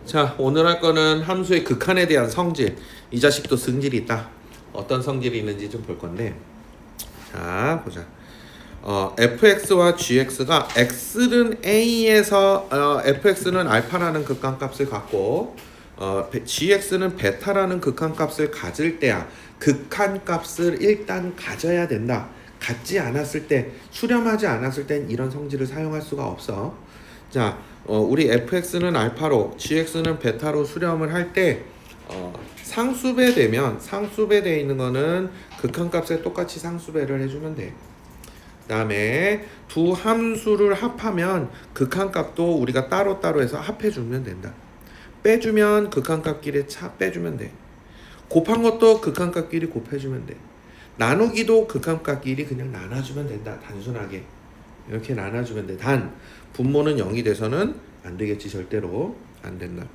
자, 오늘 할 거는 함수의 극한에 대한 성질. 이 자식도 성질이 있다. 어떤 성질이 있는지 좀 볼 건데. 자, 보자. fx와 gx가 x는 a에서 fx는 알파라는 극한값을 갖고 gx는 베타라는 극한값을 가질 때야 극한값을 일단 가져야 된다. 갖지 않았을 때, 수렴하지 않았을 땐 이런 성질을 사용할 수가 없어. 자, 우리 fx는 알파로, gx는 베타로 수렴을 할 때 상수배 되면 상수배 돼 있는 거는 극한값에 똑같이 상수배를 해주면 돼. 그 다음에 두 함수를 합하면 극한값도 우리가 따로따로 해서 합해주면 된다. 빼주면 극한값끼리 빼주면 돼. 곱한 것도 극한값끼리 곱해주면 돼. 나누기도 극한값끼리 그냥 나눠주면 된다. 단순하게 이렇게 나눠주면 돼. 단 분모는 0이 돼서는 안 되겠지. 절대로 안 된다.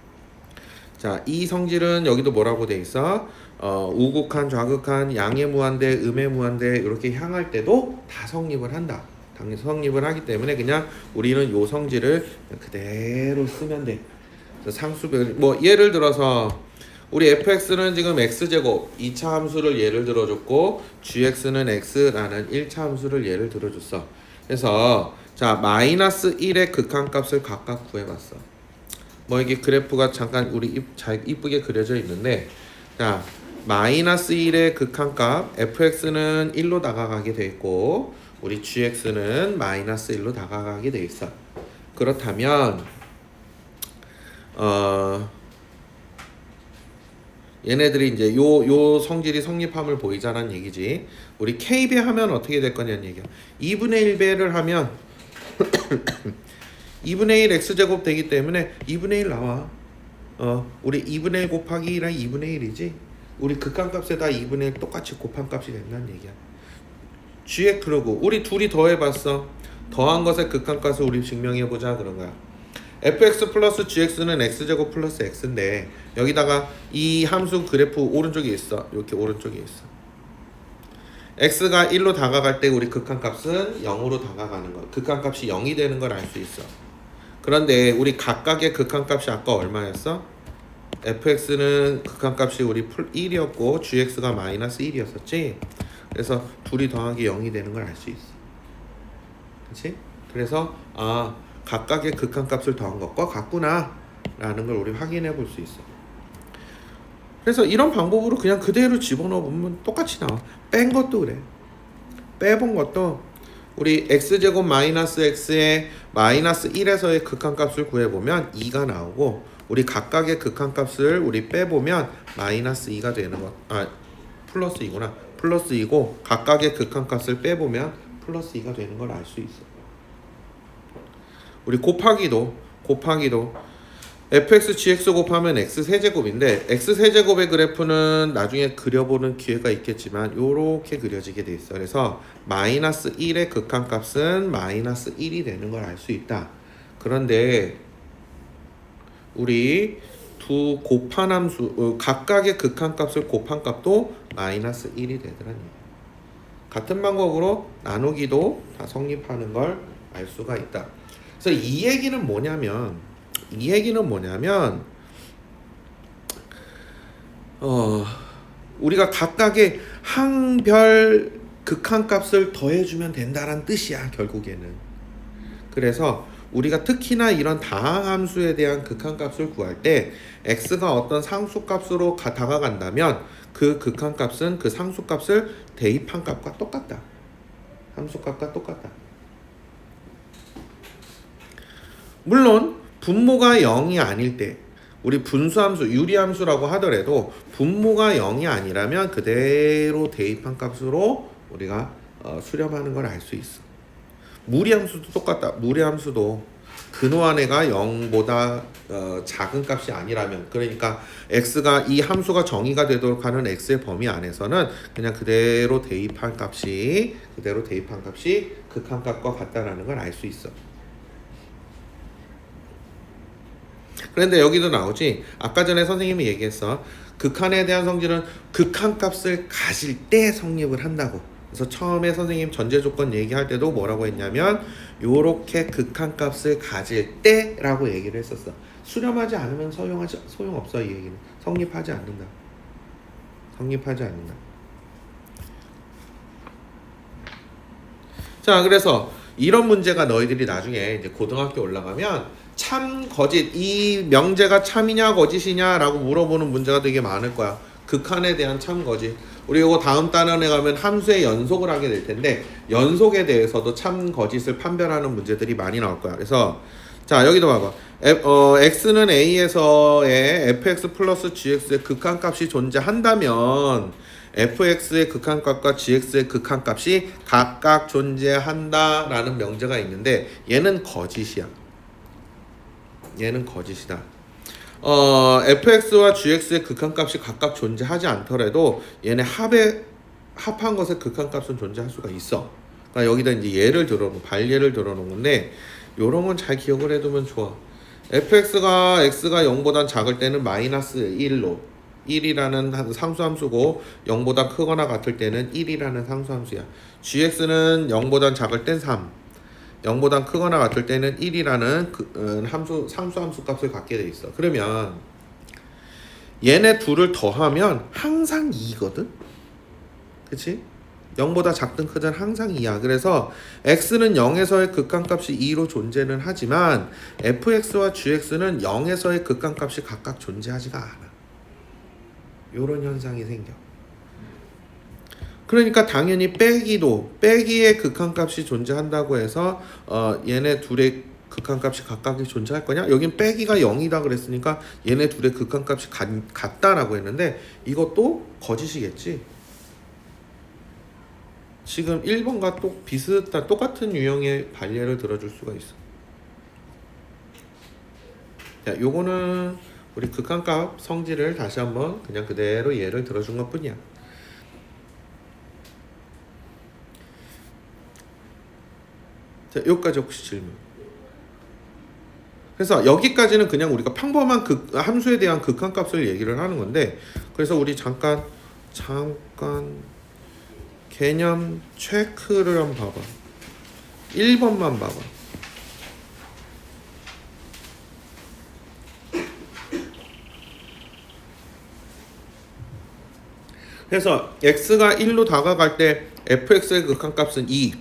자, 이 성질은 여기도 뭐라고 돼 있어? 우극한, 좌극한, 양의 무한대, 음의 무한대 이렇게 향할 때도 다 성립을 한다. 당연히 성립을 하기 때문에 그냥 우리는 요 성질을 그대로 쓰면 돼. 상수별 뭐 예를 들어서 우리 fx는 지금 x제곱 2차 함수를 예를 들어줬고 gx는 x라는 1차 함수를 예를 들어줬어. 그래서 자 마이너스 1의 극한값을 각각 구해봤어. 뭐 이게 그래프가 잠깐 우리 잘 이쁘게 그려져 있는데 자 마이너스 1의 극한값 fx는 1로 다가가게 돼 있고 우리 gx는 마이너스 1로 다가가게 돼 있어. 그렇다면 얘네들이 이제 요 성질이 성립함을 보이자는 얘기지. 우리 k배 하면 어떻게 될 거냐는 얘기야. 2분의 1배를 하면 2분의 1 x제곱 되기 때문에 2분의 1 나와. 우리 2분의 1 곱하기 1은 2분의 1이지. 우리 극한값에다 2분의 1 똑같이 곱한 값이 된다는 얘기야. gx 그러고 우리 둘이 더해봤어. 더한 것의 극한값을 우리 증명해보자 그런 거야. fx 플러스 gx는 x제곱 플러스 x인데 여기다가 이 함수 그래프 오른쪽에 있어. 이렇게 오른쪽에 있어. x가 1로 다가갈 때 우리 극한값은 0으로 다가가는 거. 극한값이 0이 되는 걸 알 수 있어. 그런데 우리 각각의 극한값이 아까 얼마였어? fx는 극한값이 우리 1이었고 gx가 마이너스 1이었었지. 그래서 둘이 더하기 0이 되는 걸 알 수 있어. 그렇지? 그래서 각각의 극한값을 더한 것과 같구나 라는 걸 우리 확인해 볼 수 있어. 그래서 이런 방법으로 그냥 그대로 집어넣어 보면 똑같이 나와. 뺀 것도 그래. 빼본 것도 우리 x제곱 마이너스 x의 마이너스 1에서의 극한값을 구해보면 2가 나오고 우리 각각의 극한값을 우리 빼보면 마이너스 2가 되는 것. 플러스 2구나. 플러스 2고 각각의 극한값을 빼보면 플러스 2가 되는 걸 알 수 있어. 우리 곱하기도 fx gx 곱하면 x 세제곱인데 x 세제곱의 그래프는 나중에 그려보는 기회가 있겠지만 요렇게 그려지게 돼 있어. 그래서 마이너스 1의 극한값은 마이너스 1이 되는 걸 알 수 있다. 그런데 우리 두 곱한 함수 각각의 극한값을 곱한 값도 마이너스 1이 되더라니. 같은 방법으로 나누기도 다 성립하는 걸 알 수가 있다. 그래서 이 얘기는 뭐냐면 우리가 각각의 항별 극한값을 더해주면 된다는 뜻이야 결국에는. 그래서 우리가 특히나 이런 다항함수에 대한 극한값을 구할 때 x가 어떤 상수값으로 다가간다면 그 극한값은 그 상수값을 대입한 값과 똑같다. 함수값과 똑같다. 물론 분모가 0이 아닐 때 우리 분수함수, 유리함수라고 하더라도 분모가 0이 아니라면 그대로 대입한 값으로 우리가 수렴하는 걸 알 수 있어. 무리함수도 똑같다. 무리함수도 근호한애가 0보다 작은 값이 아니라면, 그러니까 x가 이 함수가 정의가 되도록 하는 x의 범위 안에서는 그냥 그대로 대입한 값이 극한값과 같다라는 걸 알 수 있어. 그런데 여기도 나오지. 아까 전에 선생님이 얘기했어. 극한에 대한 성질은 극한값을 가질 때 성립을 한다고. 그래서 처음에 선생님 전제 조건 얘기할 때도 뭐라고 했냐면 요렇게 극한값을 가질 때라고 얘기를 했었어. 수렴하지 않으면 소용없어. 이 얘기는 성립하지 않는다. 성립하지 않는다. 자, 그래서 이런 문제가 너희들이 나중에 이제 고등학교 올라가면 참 거짓, 이 명제가 참이냐 거짓이냐라고 물어보는 문제가 되게 많을 거야. 극한에 대한 참 거짓. 우리 이거 다음 단원에 가면 함수의 연속을 하게 될 텐데 연속에 대해서도 참 거짓을 판별하는 문제들이 많이 나올 거야. 그래서 자, 여기도 봐봐. x는 a에서의 fx 플러스 gx의 극한값이 존재한다면 fx의 극한값과 gx의 극한값이 각각 존재한다라는 명제가 있는데 얘는 거짓이야. 얘는 거짓이다. fx와 gx의 극한값이 각각 존재하지 않더라도 얘네 합한 것의 극한값은 존재할 수가 있어. 그러니까 여기다 이제 예를 들어놓은 발예를 들어놓은 건데 요런 건 잘 기억을 해두면 좋아. fx가 x가 0보다 작을 때는 마이너스 1로 1이라는 상수함수고 0보다 크거나 같을 때는 1이라는 상수함수야. gx는 0보다 작을 땐 3, 0보다 크거나 같을 때는 1이라는 상수함수 값을 갖게 돼 있어. 그러면 얘네 둘을 더하면 항상 2거든. 그치? 0보다 작든 크든 항상 2야. 그래서 x는 0에서의 극한값이 2로 존재는 하지만 fx와 gx는 0에서의 극한값이 각각 존재하지가 않아. 요런 현상이 생겨. 그러니까 당연히 빼기의 극한값이 존재한다고 해서 얘네 둘의 극한값이 각각이 존재할 거냐? 여긴 빼기가 0이다 그랬으니까 얘네 둘의 극한값이 같다라고 했는데 이것도 거짓이겠지. 지금 1번과 똑같은 유형의 발예를 들어줄 수가 있어. 자, 요거는 우리 극한값 성질을 다시 한번 그냥 그대로 예를 들어준 것 뿐이야. 자, 여기까지 혹시 질문? 그래서 여기까지는 그냥 우리가 평범한 함수에 대한 극한값을 얘기를 하는 건데, 그래서 우리 잠깐 개념 체크를 한번 봐봐. 1번만 봐봐. 그래서 x가 1로 다가갈 때 fx의 극한값은 2,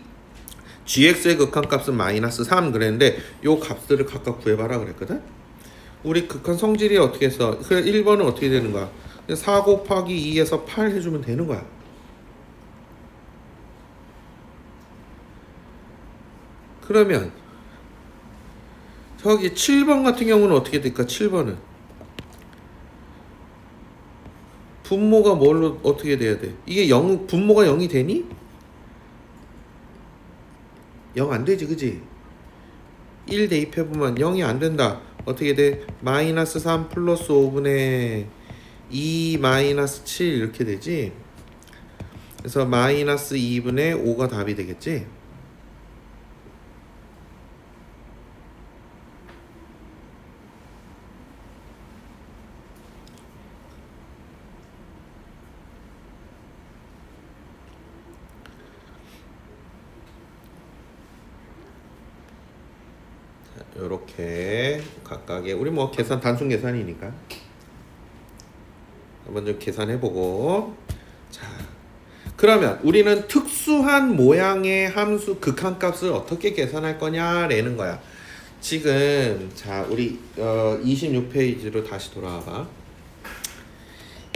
gx의 극한값은 마이너스 3 그랬는데 요 값들을 각각 구해봐라 그랬거든. 우리 극한 성질이 어떻게 해서 그래 1번은 어떻게 되는 거야? 4 곱하기 2에서 8 해주면 되는 거야. 그러면 저기 7번 같은 경우는 어떻게 될까? 7번은 분모가 뭘로 어떻게 돼야 돼? 이게 분모가 0이 되니? 0 안 되지, 그지? 1 대입해보면 0이 안 된다. 어떻게 돼? 마이너스 3 플러스 5분의 2 마이너스 7 이렇게 되지? 그래서 마이너스 2분의 5가 답이 되겠지? 요렇게 각각의 우리 뭐 계산 단순 계산이니까 한번 좀 계산해보고. 자, 그러면 우리는 특수한 모양의 함수 극한값을 어떻게 계산할 거냐라는 거야. 지금 자 우리 26페이지로 다시 돌아와봐.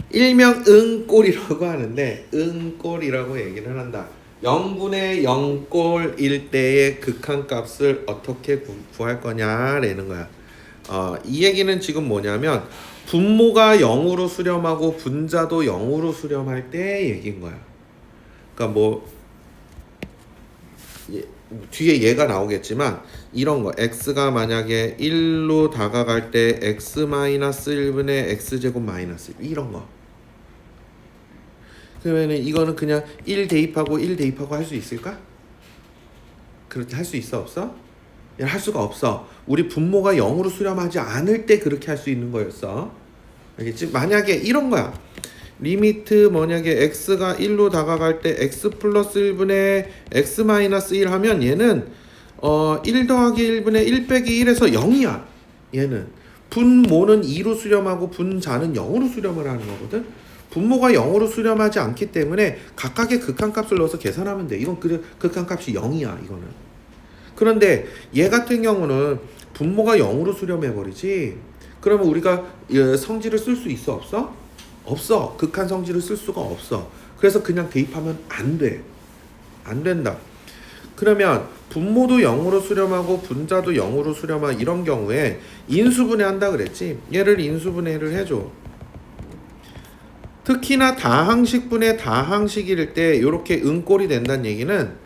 일명 응꼴이라고 하는데 응꼴이라고 얘기를 한다. 0분의 0꼴일 때의 극한값을 어떻게 구할 거냐라는 거야. 이 얘기는 지금 뭐냐면 분모가 0으로 수렴하고 분자도 0으로 수렴할 때 얘기인 거야. 그러니까 뭐 뒤에 얘가 나오겠지만 이런 거 x가 만약에 1로 다가갈 때 x-1분의 x제곱 마이너스 이런 거. 그러면은 이거는 그냥 1 대입하고 1 대입하고 할 수 있을까? 그렇게 할 수 있어 없어? 할 수가 없어. 우리 분모가 0으로 수렴하지 않을 때 그렇게 할 수 있는 거였어. 알겠지? 만약에 이런 거야. 리미트 만약에 x가 1로 다가갈 때 x 플러스 1분의 x 마이너스 1 하면 얘는 1 더하기 1분의 1 빼기 1에서 0이야. 얘는 분모는 2로 수렴하고 분자는 0으로 수렴을 하는 거거든. 분모가 0으로 수렴하지 않기 때문에 각각의 극한값을 넣어서 계산하면 돼. 이건 극한값이 0이야 이거는. 그런데 얘 같은 경우는 분모가 0으로 수렴해버리지. 그러면 우리가 성질을 쓸 수 있어 없어? 없어. 극한 성질을 쓸 수가 없어. 그래서 그냥 대입하면 안 돼. 안 된다. 그러면 분모도 0으로 수렴하고 분자도 0으로 수렴하고 이런 경우에 인수분해 한다 그랬지. 얘를 인수분해를 해줘. 특히나 다항식분의 다항식일 때 이렇게 은꼴이 된다는 얘기는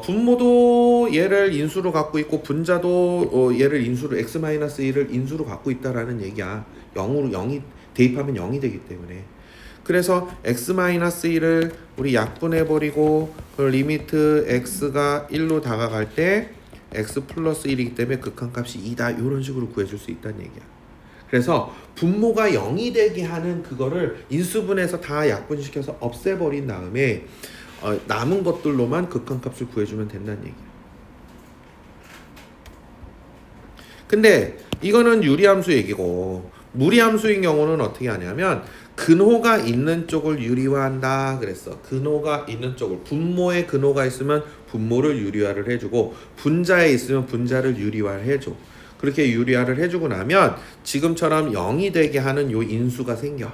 분모도 얘를 인수로 갖고 있고 분자도 얘를 인수로 x-1을 인수로 갖고 있다라는 얘기야. 0이 대입하면 0이 되기 때문에. 그래서 x-1을 우리 약분해버리고 그 리미트 x가 1로 다가갈 때 x 플러스 1이기 때문에 극한값이 2다 이런 식으로 구해줄 수 있다는 얘기야. 그래서 분모가 0이 되게 하는 그거를 인수분해해서 다 약분시켜서 없애버린 다음에 남은 것들로만 극한값을 구해주면 된다는 얘기야. 근데 이거는 유리함수 얘기고 무리함수인 경우는 어떻게 하냐면 근호가 있는 쪽을 유리화한다 그랬어. 근호가 있는 쪽을 분모에 근호가 있으면 분모를 유리화를 해주고 분자에 있으면 분자를 유리화를 해줘. 그렇게 유리화를 해주고 나면 지금처럼 0이 되게 하는 요 인수가 생겨.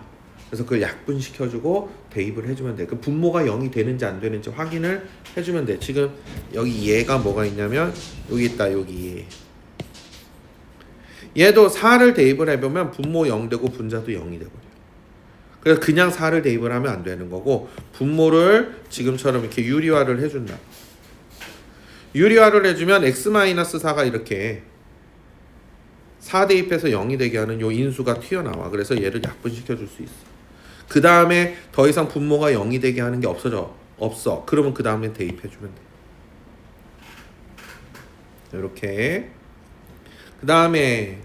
그래서 그걸 약분시켜주고 대입을 해주면 돼. 그 분모가 0이 되는지 안 되는지 확인을 해주면 돼. 지금 여기 얘가 뭐가 있냐면 여기 있다. 여기 얘도 4를 대입을 해보면 분모 0 되고 분자도 0이 되버려. 그래서 그냥 4를 대입을 하면 안 되는 거고 분모를 지금처럼 이렇게 유리화를 해준다. 유리화를 해주면 x-4가 이렇게 4 대입해서 0이 되게 하는 요 인수가 튀어나와. 그래서 얘를 약분시켜 줄 수 있어. 그 다음에 더 이상 분모가 0이 되게 하는 게 없어. 그러면 그 다음에 대입해 주면 돼. 이렇게. 그 다음에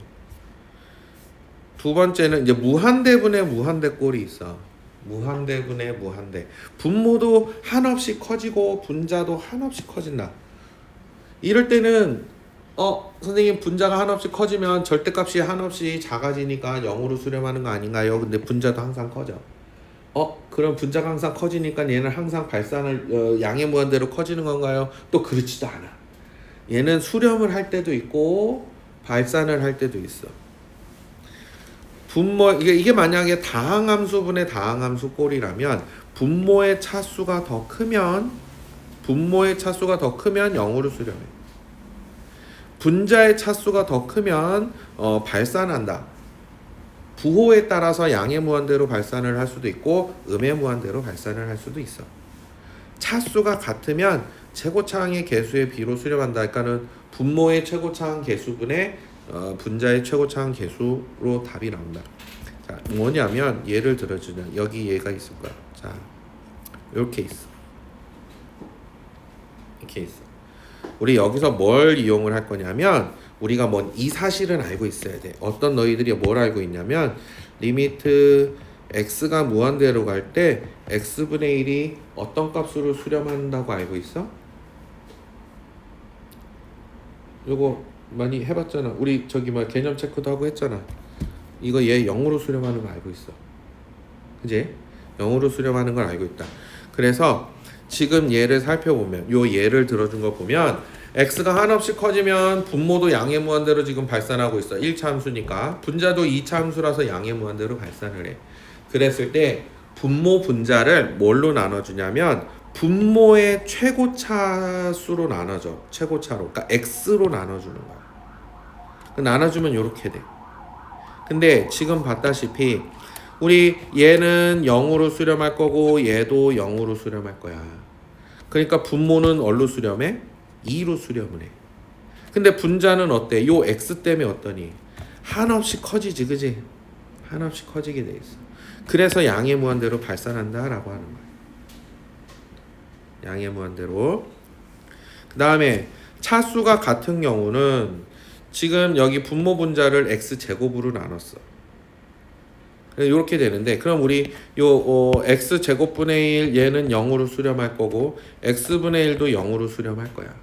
두 번째는 이제 무한대분의 무한대꼴이 있어. 무한대분의 무한대. 분모도 한없이 커지고 분자도 한없이 커진다. 이럴 때는 선생님 분자가 한없이 커지면 절대값이 한없이 작아지니까 0으로 수렴하는 거 아닌가요? 근데 분자도 항상 커져. 그럼 분자가 항상 커지니까 얘는 항상 발산을 양의 무한대로 커지는 건가요? 또 그렇지도 않아. 얘는 수렴을 할 때도 있고 발산을 할 때도 있어. 분모 이게 만약에 다항함수분의 다항함수 꼴이라면 분모의 차수가 더 크면 0으로 수렴해. 분자의 차수가 더 크면 발산한다. 부호에 따라서 양의 무한대로 발산을 할 수도 있고 음의 무한대로 발산을 할 수도 있어. 차수가 같으면 최고차항의 개수의 비로 수렴한다. 그러니까는 분모의 최고차항 개수분의 분자의 최고차항 개수로 답이 나온다. 자, 뭐냐면 예를 들어주면 여기 얘가 있을 거야. 자, 이렇게 있어. 이렇게 있어. 우리 여기서 뭘 이용을 할 거냐면 우리가 이 사실은 알고 있어야 돼. 어떤 너희들이 뭘 알고 있냐면 리미트 x가 무한대로 갈 때 x분의 1이 어떤 값으로 수렴한다고 알고 있어? 요거 많이 해봤잖아. 우리 개념 체크도 하고 했잖아. 이거 얘 0으로 수렴하는 거 알고 있어. 그지? 0으로 수렴하는 걸 알고 있다. 그래서 지금 얘를 살펴보면 요 예를 들어준 거 보면 x가 한없이 커지면 분모도 양의 무한대로 지금 발산하고 있어. 1차 함수니까. 분자도 2차 함수라서 양의 무한대로 발산을 해. 그랬을 때 분모 분자를 뭘로 나눠주냐면 분모의 최고차수로 나눠줘. 최고차로. 그러니까 x로 나눠주는 거야. 나눠주면 이렇게 돼. 근데 지금 봤다시피 우리 얘는 0으로 수렴할 거고 얘도 0으로 수렴할 거야. 그러니까 분모는 얼로 수렴해? 2로 수렴을 해. 근데 분자는 어때? 요 x 때문에 어떠니? 한없이 커지지, 그지? 한없이 커지게 돼 있어. 그래서 양의 무한대로 발산한다라고 하는 거야. 양의 무한대로. 그 다음에 차수가 같은 경우는 지금 여기 분모 분자를 x제곱으로 나눴어. 이렇게 되는데 그럼 우리 x제곱분의 1 얘는 0으로 수렴할 거고 x분의 1도 0으로 수렴할 거야.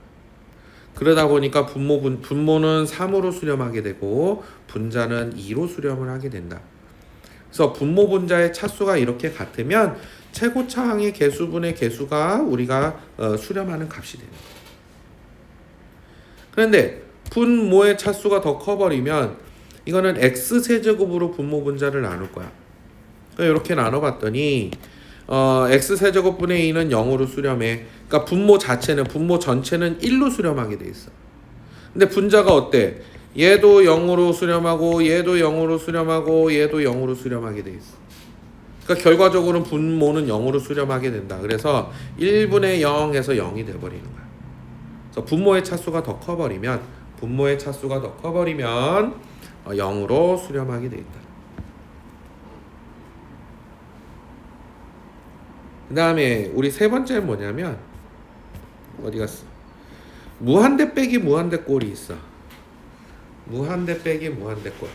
그러다 보니까 분모는 3으로 수렴하게 되고 분자는 2로 수렴을 하게 된다. 그래서 분모 분자의 차수가 이렇게 같으면 최고차항의 개수분의 개수가 우리가 수렴하는 값이 되는 거예요. 그런데 분모의 차수가 더 커버리면 이거는 x세제곱으로 분모 분자를 나눌 거야. 이렇게 나눠봤더니 x세제곱분의 2는 0으로 수렴해. 그러니까 분모 전체는 1로 수렴하게 돼 있어. 근데 분자가 어때? 얘도 0으로 수렴하고 얘도 0으로 수렴하고 얘도 0으로 수렴하게 돼 있어. 그러니까 결과적으로는 분모는 0으로 수렴하게 된다. 그래서 1분의 0에서 0이 돼버리는 거야. 그래서 분모의 차수가 더 커버리면 0으로 수렴하게 돼 있다. 그 다음에 우리 세 번째는 뭐냐면 어디 갔어? 무한대 빼기 무한대 꼴이 있어. 무한대 빼기 무한대 꼴.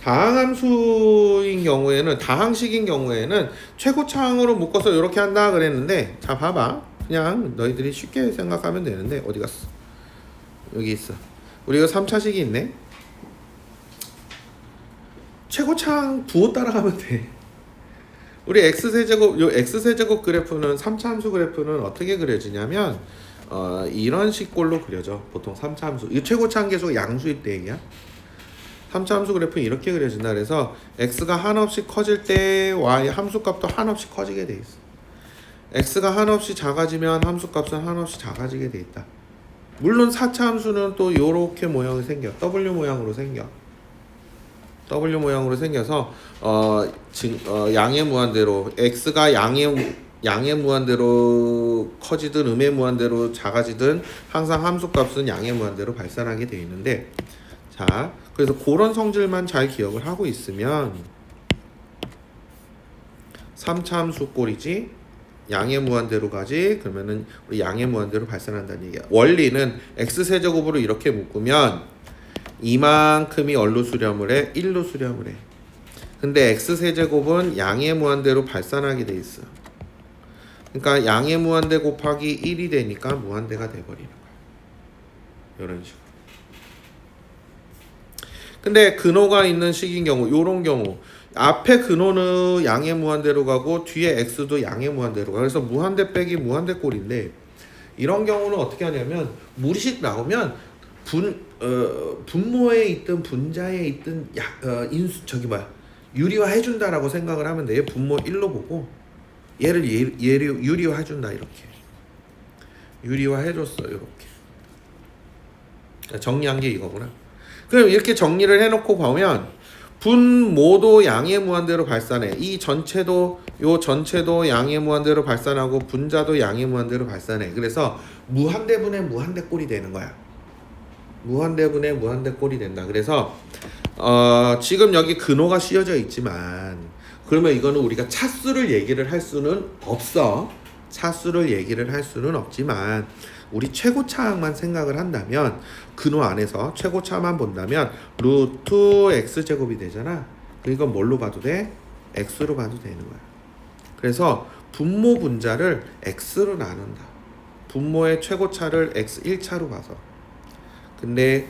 다항함수인 경우에는 다항식인 경우에는 최고차항으로 묶어서 이렇게 한다 그랬는데 자 봐봐. 그냥 너희들이 쉽게 생각하면 되는데 어디 갔어? 여기 있어. 우리가 3차식이 있네. 최고차항 부호 따라가면 돼. 우리 x세제곱 그래프는 3차 함수 그래프는 어떻게 그려지냐면 이런 식꼴로 그려져. 보통 3차 함수. 이 최고차항 계수가 양수일 때 얘기야. 3차 함수 그래프는 이렇게 그려진다. 그래서 x가 한없이 커질 때 y 함수값도 한없이 커지게 돼 있어. x가 한없이 작아지면 함수값은 한없이 작아지게 돼 있다. 물론 4차 함수는 또 요렇게 모양이 생겨. W 모양으로 생겨서 양의 무한대로 x가 양의 무한대로 커지든 음의 무한대로 작아지든 항상 함수값은 양의 무한대로 발산하게 되어 있는데 자 그래서 그런 성질만 잘 기억을 하고 있으면 3차 함수 꼴이지 양의 무한대로 가지 그러면은 우리 양의 무한대로 발산한다는 얘기야. 원리는 x세제곱으로 이렇게 묶으면 이만큼이 얼로 수렴을 해? 1로 수렴을 해. 근데 x세제곱은 양의 무한대로 발산하게 돼 있어. 그러니까 양의 무한대 곱하기 1이 되니까 무한대가 돼버리는 거야. 이런 식으로. 근데 근호가 있는 식인 경우 요런 경우 앞에 근호는 양의 무한대로 가고 뒤에 x도 양의 무한대로 가. 그래서 무한대 빼기 무한대 꼴인데 이런 경우는 어떻게 하냐면 무리식 나오면 분모에 있든 분자에 있든 유리화 해준다라고 생각을 하면 돼요. 분모 1로 보고 얘를 유리화 해준다. 이렇게 유리화 해줬어. 이렇게 정리한 게 이거구나. 그럼 이렇게 정리를 해놓고 보면 분모도 양의 무한대로 발산해. 요 전체도 양의 무한대로 발산하고 분자도 양의 무한대로 발산해. 그래서 무한대분의 무한대 꼴이 되는 거야. 무한대분의 무한대 꼴이 된다. 그래서 지금 여기 근호가 씌어져 있지만 그러면 이거는 우리가 차수를 얘기를 할 수는 없어. 차수를 얘기를 할 수는 없지만 우리 최고차항만 생각을 한다면 근호 안에서 최고차만 본다면 루트 x제곱이 되잖아. 그러니까 뭘로 봐도 돼? x로 봐도 되는 거야. 그래서 분모 분자를 x로 나눈다. 분모의 최고차를 x 1차로 봐서. 근데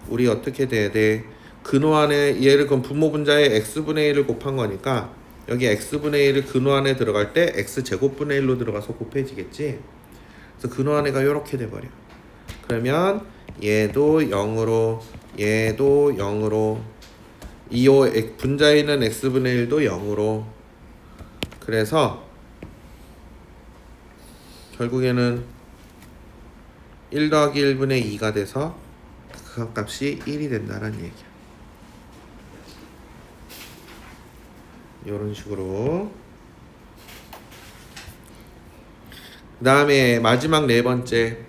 우리 어떻게 돼야 돼? 근호 안에 얘를 그럼 분모 분자에 x분의 1을 곱한 거니까 여기 x분의 1을 근호 안에 들어갈 때 x제곱분의 1로 들어가서 곱해지겠지? 그래서 근호 안에가 이렇게 돼버려. 그러면 얘도 0으로 얘도 0으로 분자에 있는 x분의 1도 0으로 그래서 결국에는 1 더하기 1분의 2가 돼서 그 값이 1이 된다는 얘기야. 이런 식으로. 그 다음에 마지막 네 번째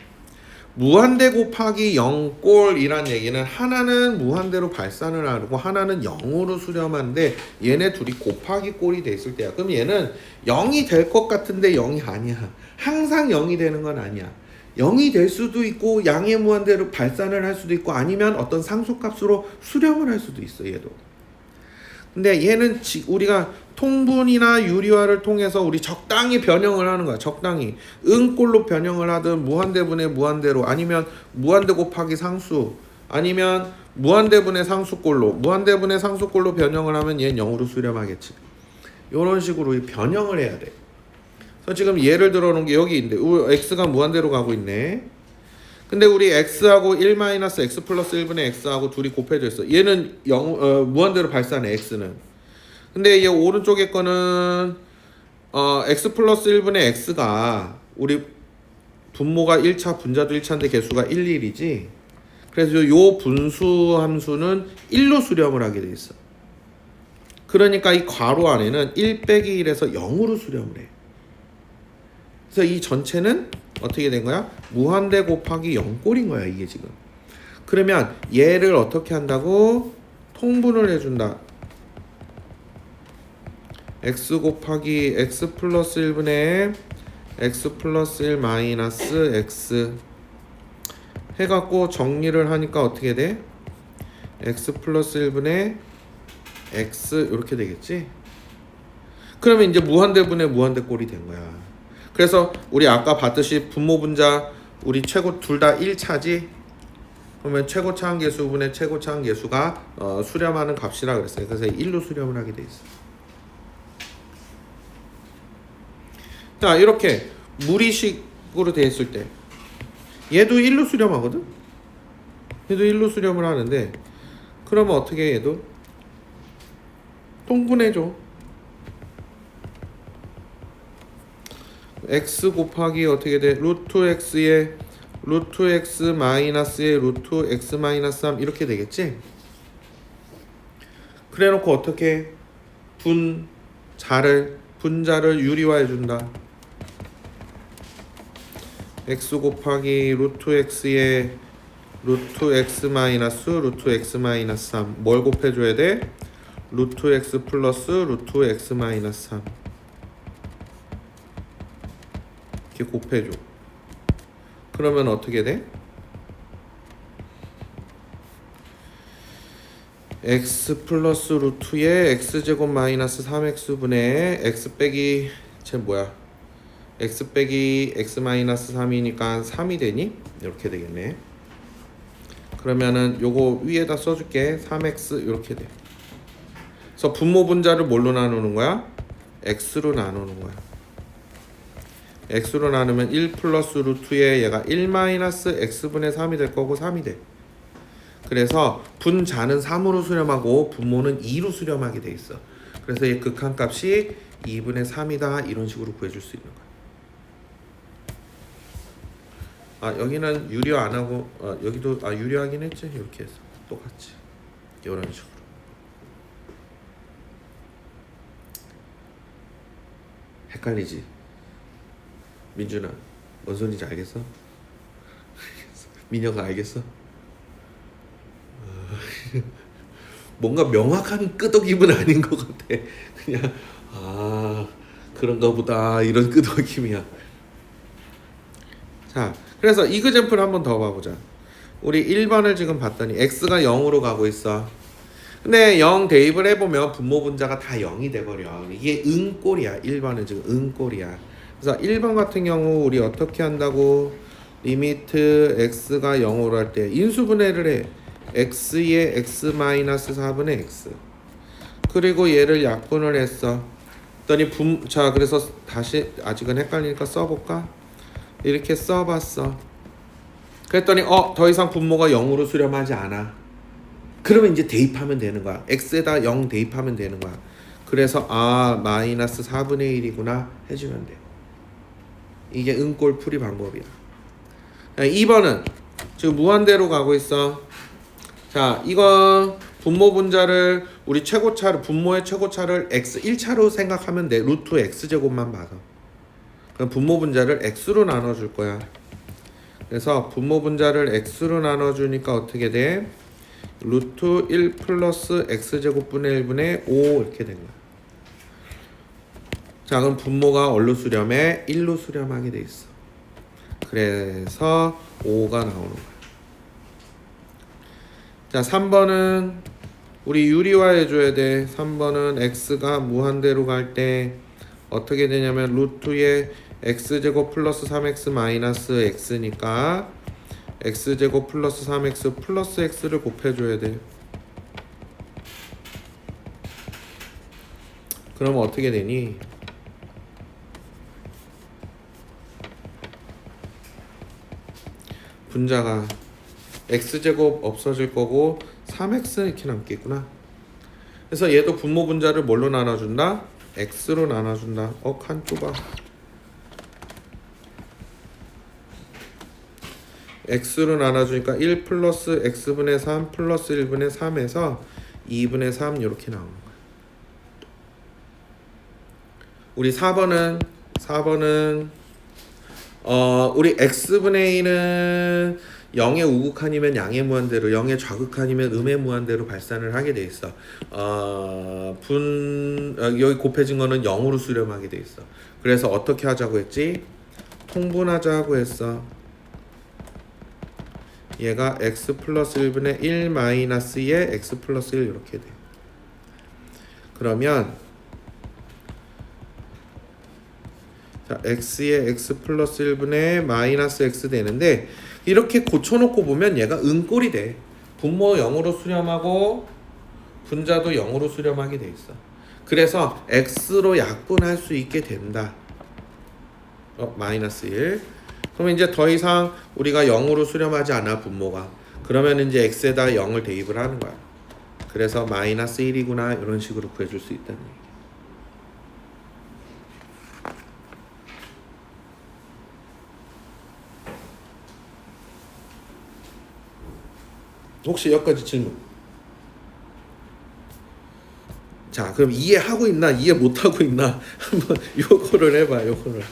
무한대 곱하기 0꼴이란 얘기는 하나는 무한대로 발산을 하고 하나는 0으로 수렴하는데 얘네 둘이 곱하기 꼴이 돼 있을 때야. 그럼 얘는 0이 될 것 같은데 0이 아니야. 항상 0이 되는 건 아니야. 0이 될 수도 있고 양의 무한대로 발산을 할 수도 있고 아니면 어떤 상수값으로 수렴을 할 수도 있어. 얘도. 근데 얘는 우리가 통분이나 유리화를 통해서 우리 적당히 변형을 하는 거야. 적당히 은꼴로 변형을 하든 무한대분의 무한대로 아니면 무한대 곱하기 상수 아니면 무한대분의 상수꼴로 무한대분의 상수꼴로 변형을 하면 얘는 0으로 수렴하겠지. 이런 식으로 변형을 해야 돼. 그래서 지금 예를 들어 놓은 게 여기 있는데 x가 무한대로 가고 있네. 근데 우리 x하고 1-x 플러스 1분의 x하고 둘이 곱해져 있어. 얘는 무한대로 발산해 x는. 근데 얘 오른쪽에 거는 x 플러스 1분의 x가 우리 분모가 1차 분자도 1차인데 개수가 1, 1이지. 그래서 요 분수 함수는 1로 수렴을 하게 돼 있어. 그러니까 이 괄호 안에는 1 빼기 1에서 0으로 수렴을 해. 그래서 이 전체는 어떻게 된 거야? 무한대 곱하기 0꼴인 거야 이게 지금. 그러면 얘를 어떻게 한다고? 통분을 해준다. x 곱하기 x 플러스 1분의 x 플러스 1 마이너스 x 해갖고 정리를 하니까 어떻게 돼? x 플러스 1분의 x 이렇게 되겠지? 그러면 이제 무한대분의 무한대꼴이 된 거야. 그래서 우리 아까 봤듯이 분모분자 우리 최고 둘 다 1차지? 그러면 최고차 함계수분의 최고차 함계수가 수렴하는 값이라 그랬어요. 그래서 1로 수렴을 하게 돼 있어. 자, 이렇게 무리식으로 돼 있을 때 얘도 1로 수렴하거든? 얘도 1로 수렴을 하는데 그러면 어떻게 해, 얘도? 통분해줘. x 곱하기 어떻게 돼? 루트 x에 루트 x 마이너스에 루트 x 마이너스 3 이렇게 되겠지? 그래 놓고 어떻게 분자를 유리화해준다. x 곱하기 루트 x에 루트 x 마이너스 루트 x 마이너스 3 뭘 곱해줘야 돼? 루트 x 플러스 루트 x 마이너스 3 이렇게 곱해줘. 그러면 어떻게 돼? x 플러스 루트에 x제곱 마이너스 3x분의 x 빼기 쟤 뭐야? x 빼기 x 마이너스 3이니까 3이 되니? 이렇게 되겠네. 그러면은 요거 위에다 써줄게. 3x 이렇게 돼. 그래서 분모 분자를 뭘로 나누는 거야? x로 나누는 거야. x로 나누면 1 플러스 루트에 얘가 1 마이너스 x분의 3이 될 거고 3이 돼. 그래서 분자는 3으로 수렴하고 분모는 2로 수렴하게 돼 있어. 그래서 얘 극한값이 2분의 3이다 이런 식으로 구해줄 수 있는 거야. 아 여기는 유리화 안 하고 여기도 유리화하긴 했지. 이렇게 해서 똑같이 이런 식으로. 헷갈리지? 민준아 뭔 소리인지 알겠어? 민혁아 알겠어? 뭔가 명확한 끄덕임은 아닌 것 같아. 그냥 그런가 보다 이런 끄덕임이야. 자 그래서 이그젠플 한번 더 봐보자. 우리 1번을 지금 봤더니 x가 0으로 가고 있어. 근데 0 대입을 해보면 분모 분자가 다 0이 돼버려. 이게 은꼴이야. 1번은 지금 은꼴이야. 그래서 1번 같은 경우 우리 어떻게 한다고? 리미트 x가 0으로 할 때 인수분해를 해. x에 x 마이너스 4분의 x. 그리고 얘를 약분을 했어. 그랬더니 자 그래서 다시 아직은 헷갈리니까 써볼까? 이렇게 써봤어. 그랬더니 더 이상 분모가 0으로 수렴하지 않아. 그러면 이제 대입하면 되는 거야. x에다 0 대입하면 되는 거야. 그래서 마이너스 4분의 1이구나 해주면 돼. 이게 은꼴 풀이 방법이야. 2번은 지금 무한대로 가고 있어. 자 이거 분모 분자를 우리 최고차를 분모의 최고차를 x 1차로 생각하면 돼. 루트 x제곱만 봐서. 그럼 분모 분자를 x로 나눠줄 거야. 그래서 분모 분자를 x로 나눠주니까 어떻게 돼? 루트 1 플러스 x제곱분의 1분의 5 이렇게 된 거야. 자 그럼 분모가 얼로 수렴해? 1로 수렴하게 돼 있어. 그래서 5가 나오는 거야. 자 3번은 우리 유리화해줘야 돼. 3번은 x가 무한대로 갈 때 어떻게 되냐면 루트에 x제곱 플러스 3x 마이너스 x니까 x제곱 플러스 3x 플러스 x를 곱해줘야 돼. 그러면 어떻게 되니? 분자가 x제곱 없어질 거고 3x 이렇게 남겠구나. 그래서 얘도 분모 분자를 뭘로 나눠준다? x로 나눠준다. 칸 좁아. x로 나눠주니까 1 플러스 x분의 3 플러스 1분의 3에서 2분의 3 이렇게 나오는 거야. 우리 4번은 우리 x분의 1은 0의 우극한이면 양의 무한대로 0의 좌극한이면 음의 무한대로 발산을 하게 돼 있어. 여기 곱해진 거는 0으로 수렴하게 돼 있어. 그래서 어떻게 하자고 했지? 통분하자고 했어. 얘가 x 플러스 1분의 1 마이너스의 x 플러스 1 이렇게 돼. 그러면 자, x의 x 플러스 1분의 마이너스 x 되는데 이렇게 고쳐놓고 보면 얘가 은꼴이 돼. 분모 0으로 수렴하고 분자도 0으로 수렴하게 돼 있어. 그래서 x로 약분할 수 있게 된다. 마이너스 1. 그러면 이제 더 이상 우리가 0으로 수렴하지 않아 분모가. 그러면 이제 x에다 0을 대입을 하는 거야. 그래서 마이너스 1이구나 이런 식으로 구해줄 수 있다는 얘기. 혹시 여기까지 질문? 자, 그럼 이해하고 있나 이해 못하고 있나 한번 요거를 해봐. 요거를.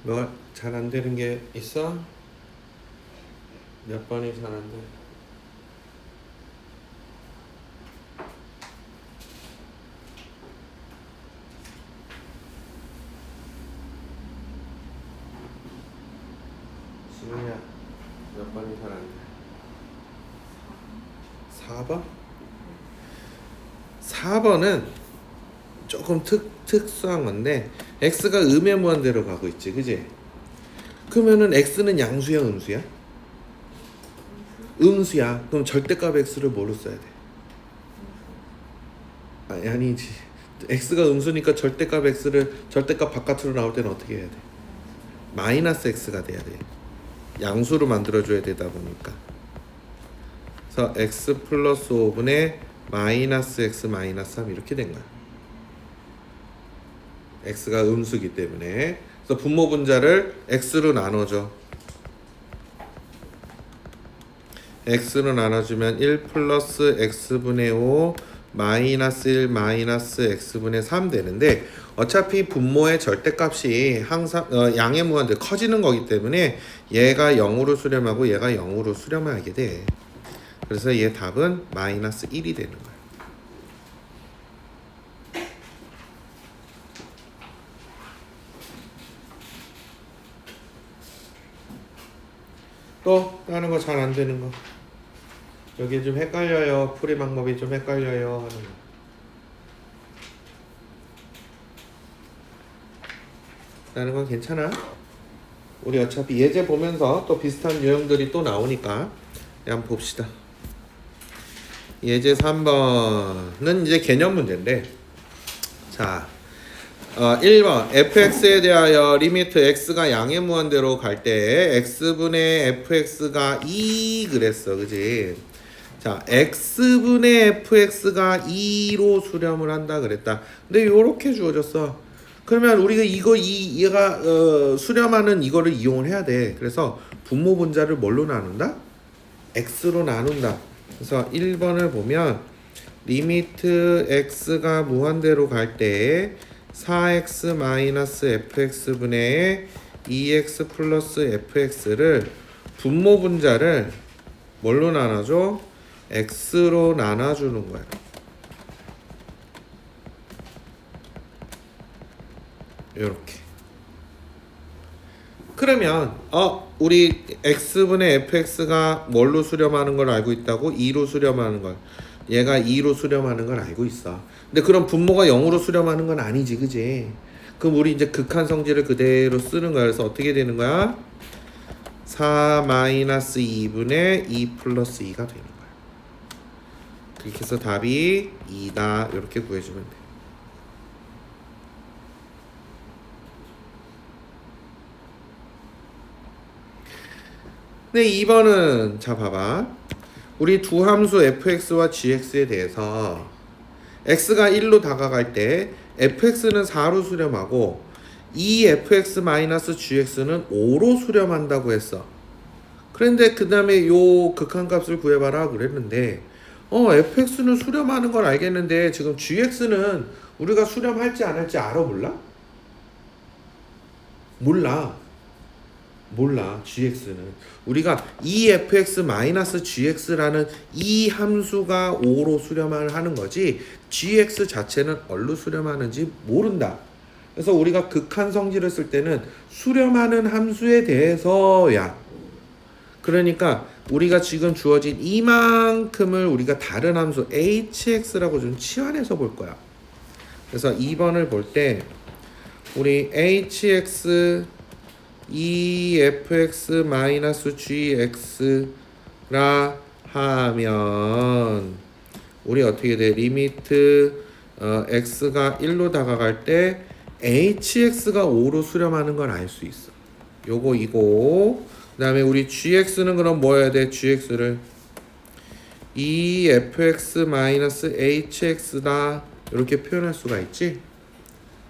뭐가 잘 안 되는 게 있어? 몇 번이 잘 안 돼? 지민이야, 몇 번이 잘 안 돼? 4번? 4번은 조금 특수한 건데 x가 음의 무한대로 가고 있지, 그지? 그러면은 x는 양수야, 음수야? 음수야. 그럼 절대값 x를 뭐로 써야 돼? 아니지. x가 음수니까 절대값 x를 절대값 바깥으로 나올 때는 어떻게 해야 돼? 마이너스 x가 돼야 돼. 양수로 만들어줘야 되다 보니까. 그래서 x 플러스 5분의 마이너스 x 마이너스 3 이렇게 된 거야. x가 음수기 때문에. 그래서 분모 분자를 x로 나눠줘. x로 나눠주면 1 플러스 x분의 5 마이너스 1 마이너스 x분의 3 되는데 어차피 분모의 절대값이 항상 양의 무한대 커지는 거기 때문에 얘가 0으로 수렴하고 얘가 0으로 수렴하게 돼. 그래서 얘 답은 마이너스 1이 되는 거야. 또 다른 거 잘 안 되는 거. 여기 좀 헷갈려요. 풀이 방법이 좀 헷갈려요 하는 거. 다른 건 괜찮아. 우리 어차피 예제 보면서 또 비슷한 유형들이 또 나오니까 한번 봅시다. 예제 3번은 이제 개념 문제인데, 자, 1번 fx에 대하여 리미트 x가 양의 무한대로 갈 때 x분의 fx가 2 그랬어, 그지? 자, x분의 fx가 2로 수렴을 한다 그랬다. 근데 요렇게 주어졌어. 그러면 우리가 얘가 수렴하는 이거를 이용을 해야 돼. 그래서 분모 분자를 뭘로 나눈다? x로 나눈다. 그래서 1번을 보면 리미트 x가 무한대로 갈 때 4x 마이너스 fx분의 2x 플러스 fx를 분모 분자를 뭘로 나눠줘? x로 나눠주는 거야. 요렇게. 그러면 우리 x분의 fx가 뭘로 수렴하는 걸 알고 있다고? 2로 수렴하는 걸. 얘가 2로 수렴하는 걸 알고 있어. 근데 그럼 분모가 0으로 수렴하는 건 아니지, 그지? 그럼 우리 이제 극한 성질을 그대로 쓰는 거야. 그래서 어떻게 되는 거야? 4 마이너스 2분의 2 플러스 2가 되는 거야. 그렇게 해서 답이 2다. 이렇게 구해주면 돼. 네, 2번은 자 봐봐. 우리 두 함수 fx와 gx에 대해서 x가 1로 다가갈 때 fx는 4로 수렴하고 2fx-gx는 5로 수렴한다고 했어. 그런데 그 다음에 요 극한값을 구해봐라 그랬는데 fx는 수렴하는 걸 알겠는데 지금 gx는 우리가 수렴할지 안 할지 알아 몰라? 몰라. gx는 우리가 2fx-gx라는 이 함수가 5로 수렴을 하는 거지 gx 자체는 얼로 수렴하는지 모른다. 그래서 우리가 극한 성질을 쓸 때는 수렴하는 함수에 대해서야. 그러니까 우리가 지금 주어진 이만큼을 우리가 다른 함수 hx라고 좀 치환해서 볼 거야. 그래서 2번을 볼 때 우리 hx 2fx-gx라 하면 우리 어떻게 돼? 리미트 x가 1로 다가갈 때 hx가 5로 수렴하는 걸 알 수 있어. 요거 이거. 그다음에 우리 gx는 그럼 뭐 해야 돼? gx를 2fx-hx다 이렇게 표현할 수가 있지.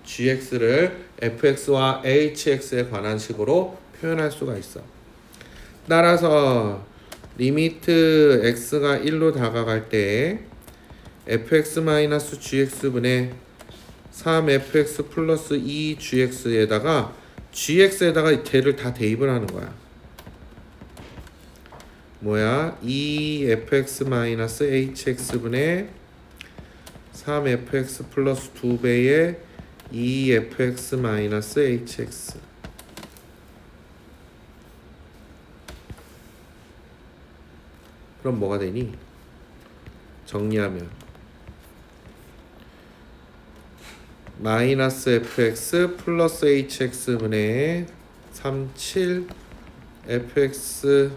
gx를 fx와 hx에 관한 식으로 표현할 수가 있어. 따라서 리미트 x가 1로 다가갈 때 fx-gx분의 3fx 플러스 2gx에다가 gx에다가 걔를 다 대입을 하는 거야. 뭐야? 2fx-hx분의 3fx 플러스 2배의 2fx-hx. 그럼 뭐가 되니? 정리하면 마이너스 fx 플러스 hx분의 37 fx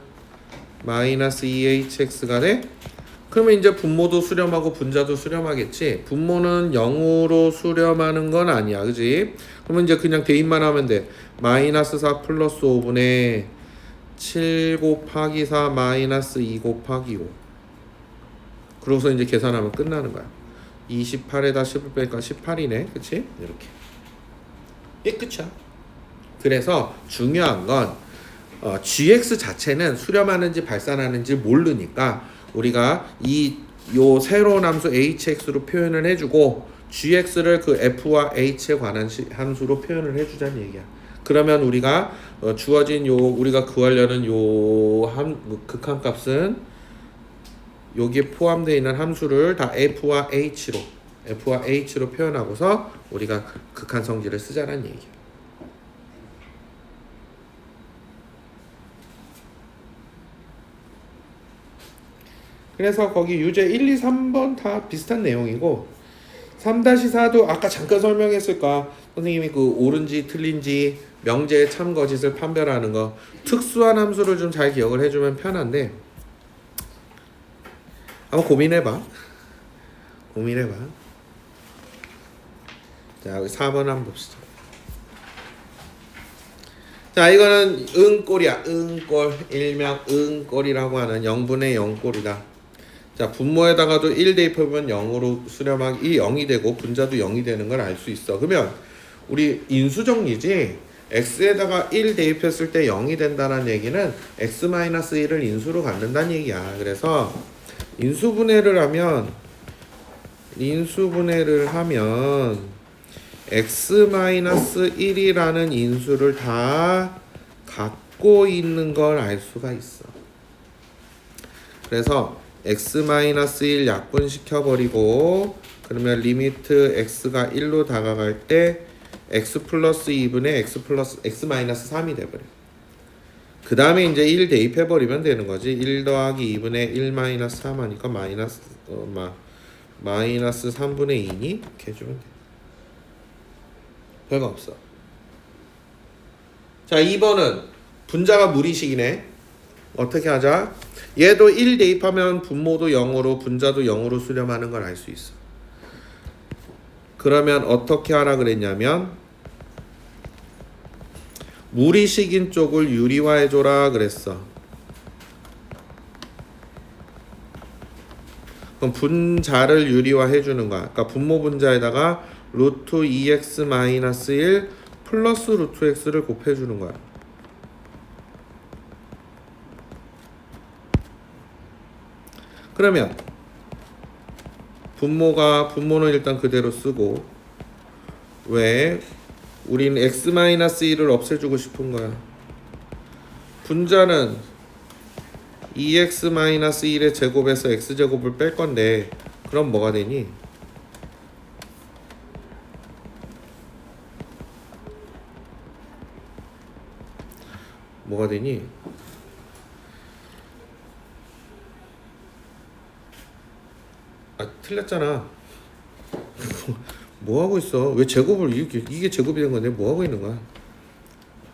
마이너스 2hx가 돼? 그러면 이제 분모도 수렴하고 분자도 수렴하겠지. 분모는 0으로 수렴하는 건 아니야, 그지? 그러면 이제 그냥 대입만 하면 돼. 마이너스 4 플러스 5분의 7 곱하기 4 마이너스 2 곱하기 5. 그러고서 이제 계산하면 끝나는 거야. 28에다 10을 빼니까 18이네, 그치? 이렇게. 이게 끝이야. 그래서 중요한 건 gx 자체는 수렴하는지 발산하는지 모르니까 우리가 요 새로운 함수 hx로 표현을 해주고 gx를 그 f와 h에 관한 함수로 표현을 해주자는 얘기야. 그러면 우리가 주어진 우리가 구하려는 극한값은 여기에 포함되어 있는 함수를 다 f와 h로 표현하고서 우리가 극한 성질을 쓰자는 얘기야. 그래서 거기 유제 1, 2, 3번 다 비슷한 내용이고 3-4도 아까 잠깐 설명했을까? 선생님이 그 옳은지 틀린지 명제의 참 거짓을 판별하는 거 특수한 함수를 좀 잘 기억을 해주면 편한데 한번 고민해봐. 자, 여기 4번 한번 봅시다. 자, 이거는 응꼴이야. 응꼴. 일명 응꼴이라고 하는 0분의 0꼴이다. 자, 분모에다가도 1 대입하면 0으로 수렴하기 0이 되고 분자도 0이 되는 걸 알 수 있어. 그러면 우리 인수정리지 x에다가 1 대입했을 때 0이 된다는 얘기는 x-1을 인수로 갖는다는 얘기야. 그래서 인수분해를 하면 x-1이라는 인수를 다 갖고 있는 걸 알 수가 있어. 그래서 x-1 약분시켜버리고 그러면 리미트 x가 1로 다가갈 때 x 플러스 2분의 x-3이 돼버려. 그 다음에 이제 1 대입해버리면 되는 거지. 1 더하기 2분의 1 마이너스 3 하니까 마이너스 3분의 2니? 이렇게 해주면 돼. 별거 없어. 자, 2번은 분자가 무리식이네. 어떻게 하자? 얘도 1 대입하면 분모도 0으로 분자도 0으로 수렴하는 걸 알 수 있어. 그러면 어떻게 하라 그랬냐면 무리식인 쪽을 유리화해줘라 그랬어. 그럼 분자를 유리화해주는 거야. 그러니까 분모 분자에다가 루트 2x-1 플러스 루트 x를 곱해주는 거야. 그러면 분모는 일단 그대로 쓰고 왜? 우리는 x-1을 없애주고 싶은 거야. 분자는 2x-1의 제곱에서 x제곱을 뺄 건데 그럼 뭐가 되니? 아, 틀렸잖아. 뭐 하고 있어? 왜 제곱을 이게 제곱이 된 건데 뭐 하고 있는 거야?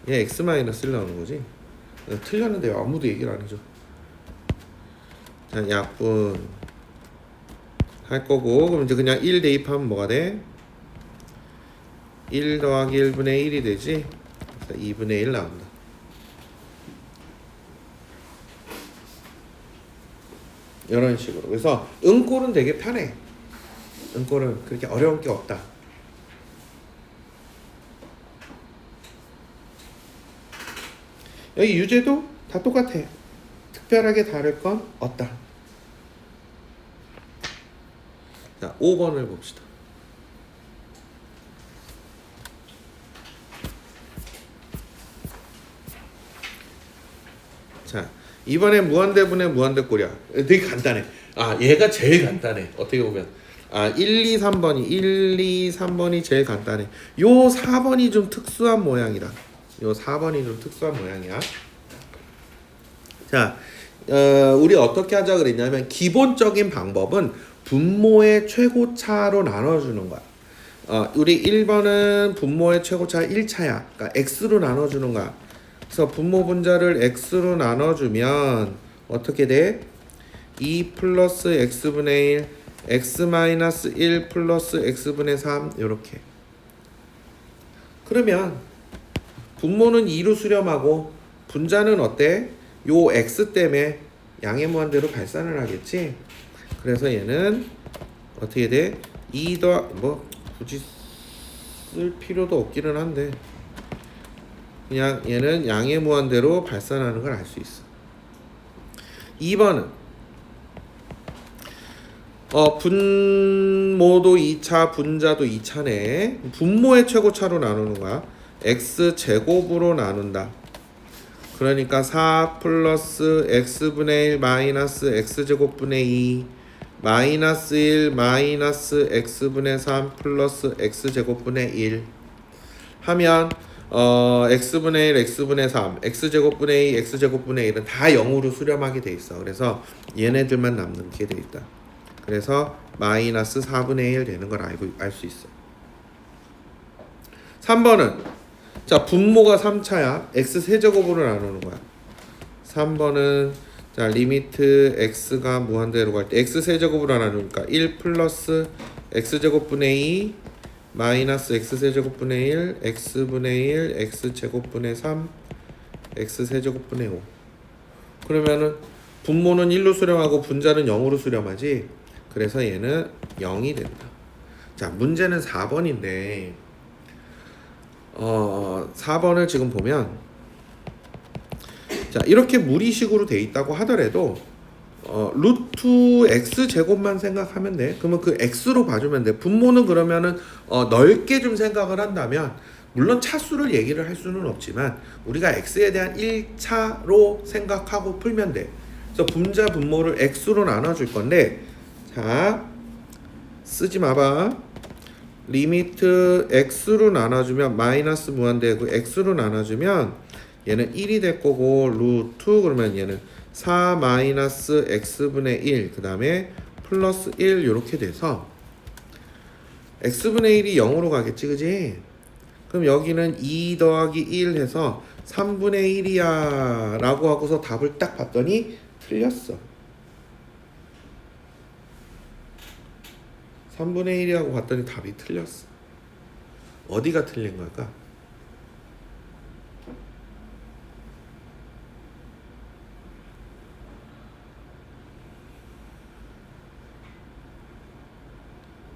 얘 x-1 나오는 거지. 틀렸는데 아무도 얘기를 안 해줘. 자, 약분 할 거고 그럼 이제 그냥 1 대입하면 뭐가 돼? 1 더하기 1분의 1이 되지. 그래서 2분의 1 나온다. 이런 식으로. 그래서 응꼴은 되게 편해. 응꼴은 그렇게 어려운 게 없다. 여기 유제도 다 똑같아. 특별하게 다를 건 없다. 자, 5번을 봅시다. 자, 이번에 무한대분의 무한대꼴이야. 되게 간단해. 얘가 제일 간단해. 어떻게 보면 1, 2, 3번이 제일 간단해. 요 4번이 좀 특수한 모양이다. 요 4번이 좀 특수한 모양이야. 자, 우리 어떻게 하자 그랬냐면 기본적인 방법은 분모의 최고차로 나눠주는 거야. 우리 1번은 분모의 최고차가 1차야. 그러니까 x로 나눠주는 거야. 그래서 분모 분자를 x로 나눠주면 어떻게 돼? 2 플러스 x분의 1, x 마이너스 1 플러스 x분의 3 이렇게. 그러면 분모는 2로 수렴하고 분자는 어때? 요 x 때문에 양의 무한대로 발산을 하겠지. 그래서 얘는 어떻게 돼? 2 뭐 굳이 쓸 필요도 없기는 한데 그냥 얘는 양의 무한대로 발산하는 걸 알 수 있어. 2번은 분모도 2차, 분자도 2차네. 분모의 최고차로 나누는 거야. x제곱으로 나눈다. 그러니까 4 플러스 x분의 1 마이너스 x제곱분의 2 마이너스 1 마이너스 x분의 3 플러스 x제곱분의 1 하면 x분의 1 x분의 3 x제곱분의 2 x제곱분의 1은 다 0으로 수렴하게 돼 있어. 그래서 얘네들만 남게 돼 있다. 그래서 마이너스 4분의 1 되는 걸 알 수 있어. 3번은 자, 분모가 3차야. x 세제곱으로 나누는 거야. 3번은 자, 리미트 x가 무한대로 갈 때 x 세제곱으로 나누니까 1 플러스 x제곱분의 2 마이너스 x 세제곱분의 1 x분의 1 x 제곱분의 3 x 세제곱분의 5. 그러면은 분모는 1로 수렴하고 분자는 0으로 수렴하지. 그래서 얘는 0이 된다. 자, 문제는 4번인데 4번을 지금 보면 자, 이렇게 무리식으로 돼 있다고 하더라도 루트 x 제곱만 생각하면 돼. 그러면 그 x로 봐주면 돼. 분모는 그러면은 넓게 좀 생각을 한다면 물론 차수를 얘기를 할 수는 없지만 우리가 x에 대한 1차로 생각하고 풀면 돼. 그래서 분자 분모를 x로 나눠줄 건데 자, 쓰지 마봐. 리미트 x로 나눠주면 마이너스 무한대고 x로 나눠주면 얘는 1이 될 거고 루트 그러면 얘는 4 마이너스 x분의 1 그 다음에 플러스 1 이렇게 돼서 x분의 1이 0으로 가겠지 그지? 그럼 여기는 2 더하기 1 해서 3분의 1이야 라고 하고서 답을 딱 봤더니 틀렸어. 3분의 1이라고 봤더니 답이 틀렸어. 어디가 틀린 걸까?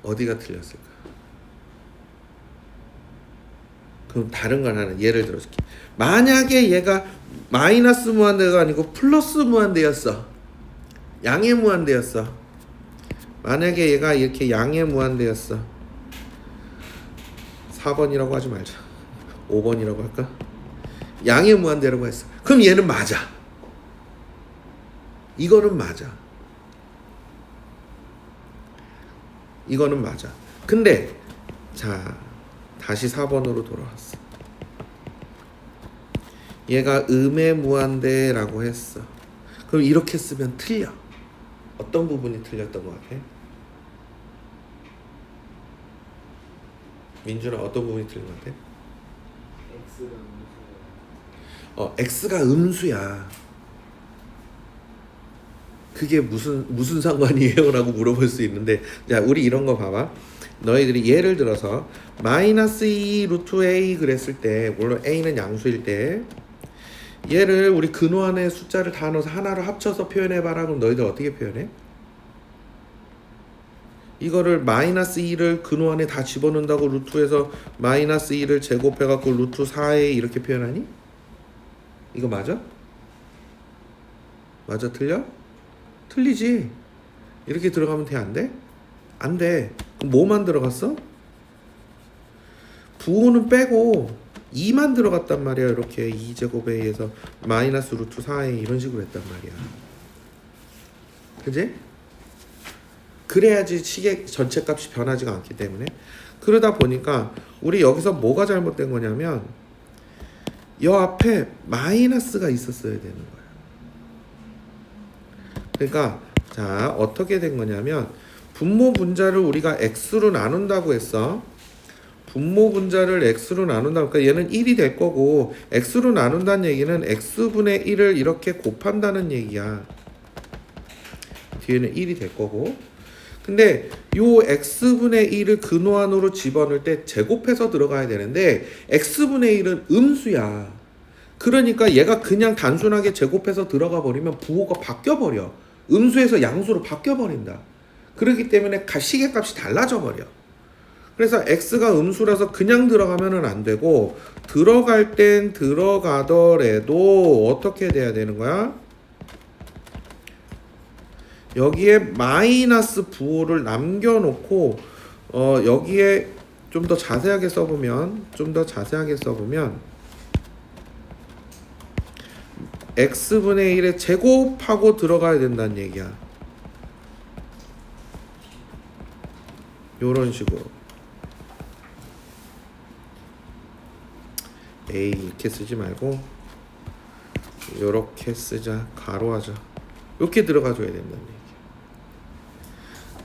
어디가 틀렸을까? 그럼 다른 걸 하나 예를 들어줄게. 만약에 얘가 마이너스 무한대가 아니고 플러스 무한대였어. 양의 무한대였어. 만약에 얘가 이렇게 양의 무한대였어. 4번이라고 하지 말자. 5번이라고 할까? 양의 무한대라고 했어. 그럼 얘는 맞아. 이거는 맞아. 이거는 맞아. 근데 자, 다시 4번으로 돌아왔어. 얘가 음의 무한대라고 했어. 그럼 이렇게 쓰면 틀려. 어떤 부분이 틀렸던 것 같아? 민준아 어떤 부분이 틀린 것 같아? x가 음수야. 그게 무슨 상관이에요? 라고 물어볼 수 있는데 자, 우리 이런 거 봐봐. 너희들이 예를 들어서 마이너스 2 루트 a 그랬을 때 물론 a는 양수일 때 얘를 우리 근호 안에 숫자를 다 넣어서 하나로 합쳐서 표현해봐라. 그럼 너희들 어떻게 표현해? 이거를 마이너스 2를 근호 안에 다 집어넣는다고 루트에서 마이너스 2를 제곱해갖고 루트 4a 이렇게 표현하니? 이거 맞아? 맞아 틀려? 틀리지. 이렇게 들어가면 돼? 안 돼? 안 돼. 그럼 뭐만 들어갔어? 부호는 빼고 2만 들어갔단 말이야. 이렇게 2제곱에 의해서 마이너스 루트 4a 이런 식으로 했단 말이야. 그지? 그래야지 식의 전체 값이 변하지가 않기 때문에. 그러다 보니까 우리 여기서 뭐가 잘못된 거냐면 여 앞에 마이너스가 있었어야 되는 거야. 그러니까 자 어떻게 된 거냐면 분모 분자를 우리가 x로 나눈다고 했어. 분모 분자를 x로 나눈다. 그러니까 얘는 1이 될 거고 x로 나눈다는 얘기는 x분의 1을 이렇게 곱한다는 얘기야. 뒤에는 1이 될 거고. 근데 요 x분의 1을 근호 안으로 집어넣을 때 제곱해서 들어가야 되는데 x분의 1은 음수야. 그러니까 얘가 그냥 단순하게 제곱해서 들어가 버리면 부호가 바뀌어 버려. 음수에서 양수로 바뀌어 버린다. 그렇기 때문에 시계값이 달라져 버려. 그래서 x가 음수라서 그냥 들어가면은 안 되고 들어갈 땐 들어가더라도 어떻게 돼야 되는 거야? 여기에 마이너스 부호를 남겨놓고 여기에 좀 더 자세하게 써보면 x분의 1에 제곱하고 들어가야 된다는 얘기야. 요런 식으로 A 이렇게 쓰지 말고 요렇게 쓰자. 가로하자. 이렇게 들어가줘야 된다는 얘기야.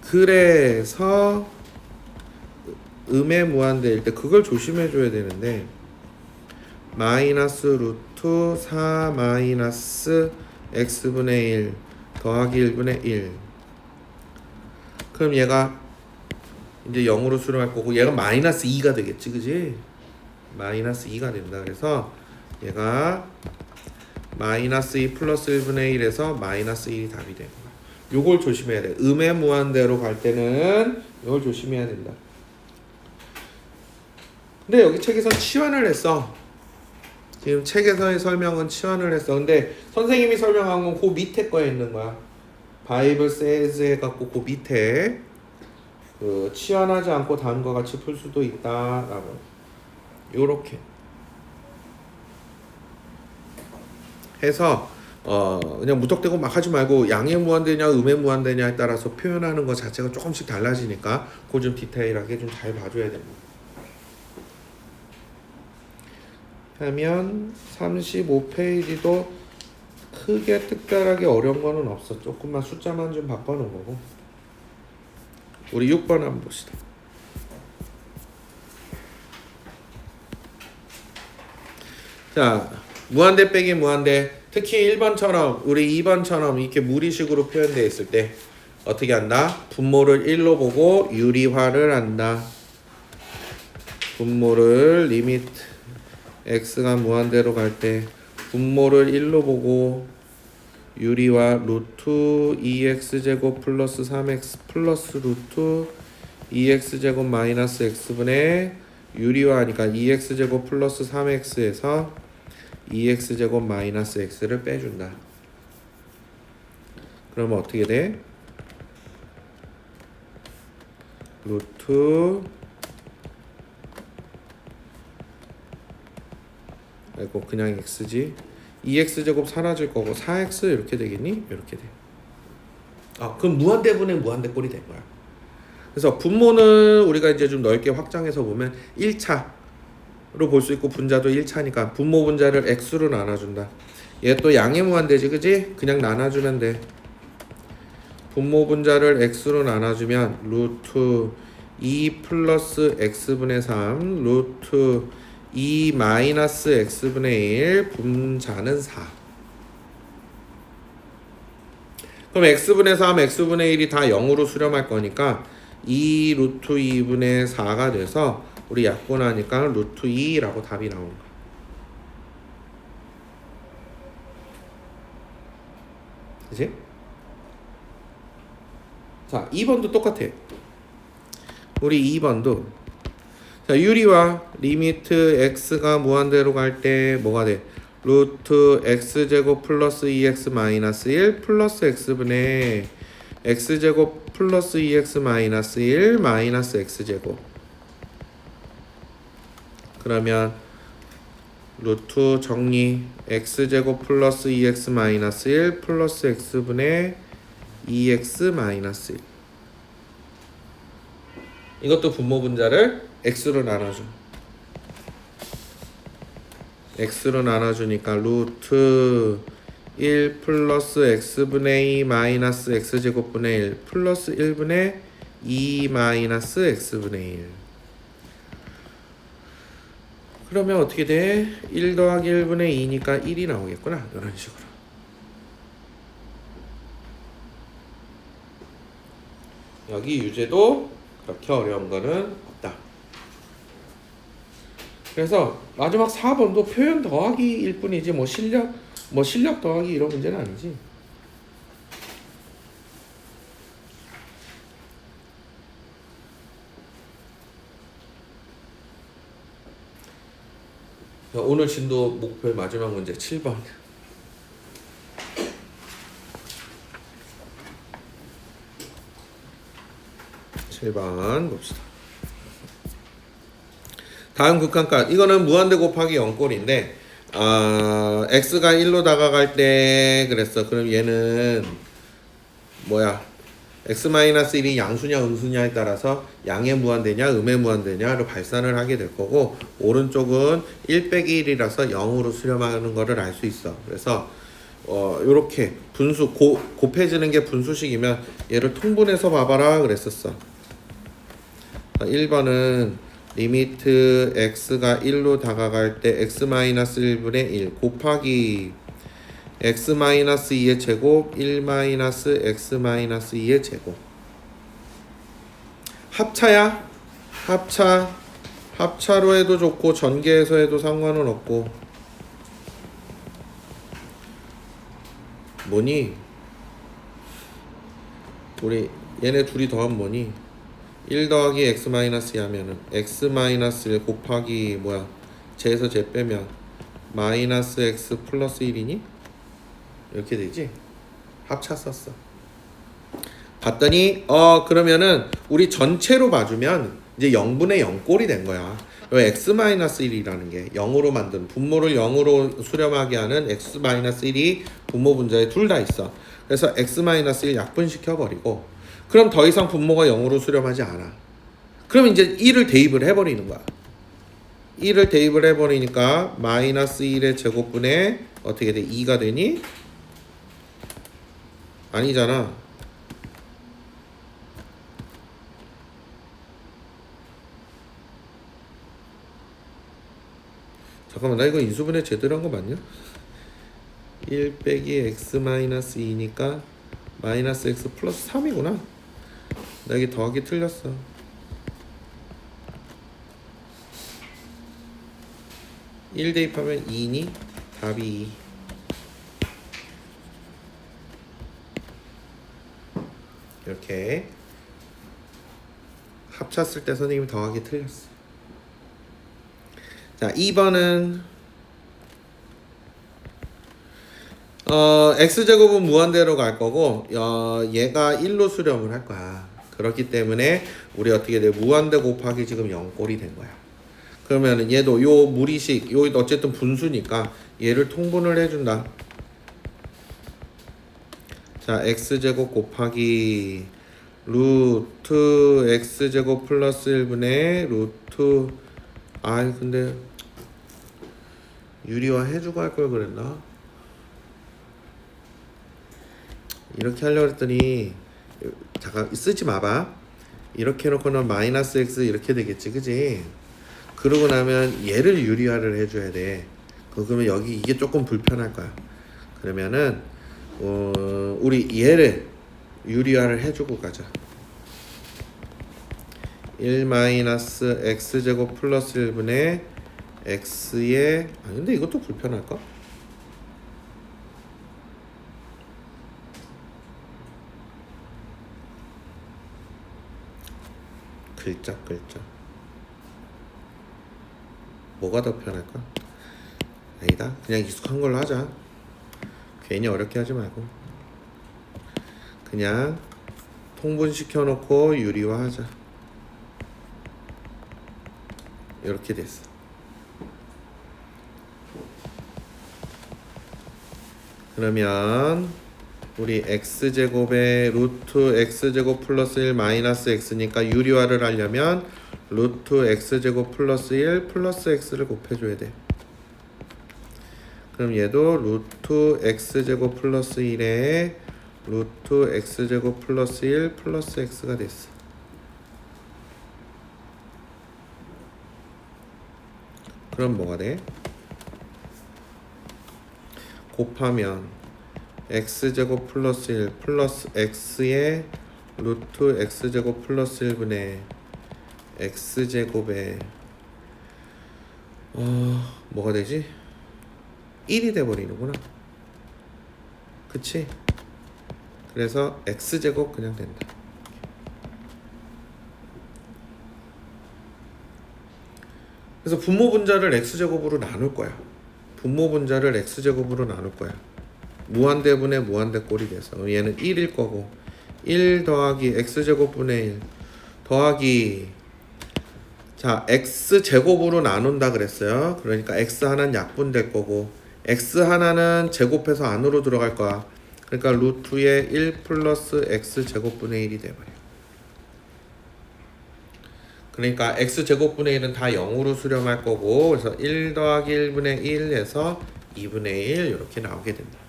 그래서 음의 무한대일 때 그걸 조심해줘야 되는데 마이너스 루트 4 마이너스 x분의 1 더하기 1분의 1. 그럼 얘가 이제 0으로 수렴할 거고 얘가 마이너스 2가 되겠지, 그지? 마이너스 2가 된다. 그래서 얘가 마이너스 2 플러스 1분의 1에서 마이너스 1이 답이 되는 거야. 요걸 조심해야 돼. 음의 무한대로 갈 때는 요걸 조심해야 된다. 근데 여기 책에서 치환을 했어. 지금 책에서의 설명은 치환을 했어. 근데 선생님이 설명한 건 그 밑에 거에 있는 거야. 바이블 세즈 해갖고 그 밑에 그 치환하지 않고 다음과 같이 풀 수도 있다라고. 요렇게 해서 그냥 무턱대고 막 하지 말고 양의 무한대냐 음의 무한대냐에 따라서 표현하는 것 자체가 조금씩 달라지니까 그거 좀 디테일하게 좀 잘 봐줘야 됩니다. 하면 35페이지도 크게 특별하게 어려운 거는 없어. 조금만 숫자만 좀 바꿔놓은 거고. 우리 6번 한번 봅시다. 자, 무한대 빼기 무한대. 특히 1번처럼 우리 2번처럼 이렇게 무리식으로 표현되어 있을 때 어떻게 한다? 분모를 1로 보고 유리화를 한다. 분모를 리미트 x가 무한대로 갈 때 분모를 1로 보고 유리화 루트 2x제곱 플러스 3x 플러스 루트 2x제곱 마이너스 x분의 유리화하니까 2x제곱 플러스 3x에서 2x제곱 마이너스 x를 빼준다. 그러면 어떻게 돼? 루트 아이고 그냥 x지. 2x제곱 사라질 거고 4x 이렇게 되겠니? 이렇게 돼. 그럼 무한대분의 무한대 꼴이 된 거야. 그래서 분모는 우리가 이제 좀 넓게 확장해서 보면 1차로 볼 수 있고 분자도 1차니까 분모 분자를 x로 나눠준다. 얘 또 양의 무한대지, 그지? 그냥 나눠주면 돼. 분모 분자를 x로 나눠주면 루트 2 플러스 x분의 3 루트 2 마이너스 x분의 1 분자는 4. 그럼 x분의 3, x분의 1이 다 0으로 수렴할 거니까 2 루트 2분의 4가 돼서 우리 약분하니까 루트 2라고 답이 나오는 거야. 그치? 자, 2번도 똑같아. 우리 2번도 자, 유리화 리미트 x가 무한대로 갈 때 뭐가 돼? 루트 x제곱 플러스 2x 마이너스 1 플러스 x분의 x제곱 플러스 2x 마이너스 1 마이너스 x제곱. 그러면 루트 정리 x제곱 플러스 2x 마이너스 1 플러스 x분의 2x 마이너스 1. 이것도 분모 분자를 x로 나눠줘. x로 나눠주니까 루트 1 플러스 x분의 2 마이너스 x제곱분의 1 플러스 1분의 2 마이너스 x분의 1. 그러면 어떻게 돼? 1 더하기 1분의 2니까 1이 나오겠구나. 이런 식으로. 여기 유제도 그렇게 어려운 거는 없다. 그래서 마지막 4번도 표현 더하기일 뿐이지 뭐 실력 더하기 이런 문제는 아니지. 오늘 진도 목표의 마지막 문제 7번. 7번 봅시다. 다음 극한값. 이거는 무한대 곱하기 0꼴인데 x가 1로 다가갈 때 그랬어. 그럼 얘는 뭐야? x-1이 양수냐 음수냐에 따라서 양의 무한대냐 음의 무한대냐로 발산을 하게 될 거고, 오른쪽은 1 빼기 1이라서 0으로 수렴하는 거를 알 수 있어. 그래서 요렇게 분수 곱해지는 게 분수식이면 얘를 통분해서 봐봐라 그랬었어. 1번은 리미트 x가 1로 다가갈 때 x-1분의 1 곱하기 x-2의 제곱 1-x-2의 제곱. 합차야. 합차로 해도 좋고 전개해서 해도 상관은 없고. 뭐니? 우리 얘네 둘이 더하면 뭐니? 1 더하기 x-2 하면은 x-1 곱하기 뭐야? 제에서 제 빼면 마이너스 x 플러스 1이니? 이렇게 되지? 합차 썼어. 봤더니 그러면은 우리 전체로 봐주면 이제 0분의 0꼴이 된 거야. x-1이라는 게 0으로 만든 분모를 0으로 수렴하게 하는 x-1이 분모 분자에 둘 다 있어. 그래서 x-1 약분시켜 버리고, 그럼 더 이상 분모가 0으로 수렴하지 않아. 그럼 이제 1을 대입을 해버리는 거야. 1을 대입을 해버리니까 마이너스 1의 제곱분에 어떻게 돼? 2가 되니? 아니잖아. 잠깐만, 나 이거 인수분해 제대로 한 거 맞냐? 1 빼기 x-2니까 마이너스 x 플러스 3이구나. 나 이게 더하기 틀렸어. 1 대입하면 2니? 답이 2. 이렇게 합쳤을 때 선생님이 더하기 틀렸어. 자, 2번은 x제곱은 무한대로 갈 거고 얘가 1로 수렴을 할 거야. 그렇기 때문에 우리 어떻게 돼? 무한대 곱하기 지금 0꼴이 된 거야. 그러면은 얘도 요 무리식, 요 어쨌든 분수니까 얘를 통분을 해준다. 자, x제곱 곱하기 루트 x제곱 플러스 1분의 루트, 근데 유리화 해주고 할 걸 그랬나? 이렇게 하려고 했더니, 잠깐 쓰지 마봐. 이렇게 해놓고는 마이너스 x 이렇게 되겠지, 그지? 그러고 나면 얘를 유리화를 해줘야 돼. 그러면 여기 이게 조금 불편할 거야. 그러면은 우리 얘를 유리화를 해주고 가자. 1 마이너스 x제곱 플러스 1분의 x의, 근데 이것도 불편할까? 글자 뭐가 더 편할까? 아니다, 그냥 익숙한 걸로 하자. 괜히 어렵게 하지 말고 그냥 통분시켜 놓고 유리화 하자. 이렇게 됐어. 그러면 우리 x제곱에 루트 x제곱 플러스 1 마이너스 x니까 유리화를 하려면 루트 x제곱 플러스 1 플러스 x를 곱해줘야 돼. 그럼 얘도 루트 x제곱 플러스 1에 루트 x제곱 플러스 1 플러스 x가 됐어. 그럼 뭐가 돼? 곱하면 x제곱 플러스 1 플러스 x의 루트 x제곱 플러스 1분의 x제곱에 뭐가 되지? 1이 돼버리는구나. 그치? 그래서 x제곱 그냥 된다. 그래서 분모 분자를 x제곱으로 나눌 거야. 분모 분자를 x제곱으로 나눌 거야. 무한대분의 무한대 꼴이 돼서 얘는 1일 거고 1 더하기 x제곱분의 1 더하기 자 x제곱으로 나눈다 그랬어요. 그러니까 x 하나는 약분될 거고 x 하나는 제곱해서 안으로 들어갈 거야. 그러니까 루트의 1 플러스 x제곱분의 1이 돼버려. 그러니까 x제곱분의 1은 다 0으로 수렴할 거고 그래서 1 더하기 1분의 1에서 2분의 1 이렇게 나오게 된다.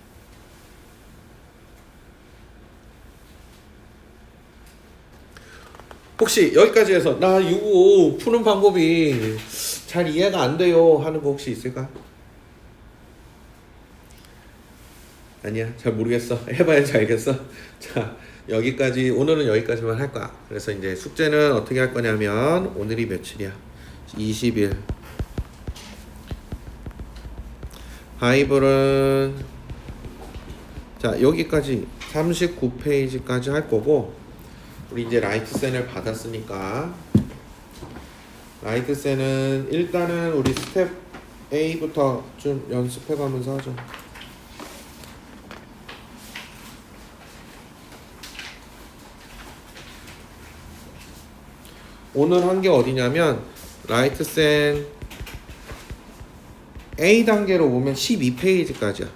혹시 여기까지 해서 나 이거 푸는 방법이 잘 이해가 안 돼요 하는 거 혹시 있을까? 아니야 잘 모르겠어. 해봐야지 알겠어. 자 여기까지 오늘은 여기까지만 할 거야. 그래서 이제 숙제는 어떻게 할 거냐면 오늘이 며칠이야? 20일. 바이블은 자 여기까지 39페이지까지 할 거고 우리 이제 라이트센을 받았으니까 라이트센은 일단은 우리 스텝 A부터 좀 연습해 가면서 하죠. 오늘 한 게 어디냐면 라이트센 A 단계로 보면 12페이지까지야.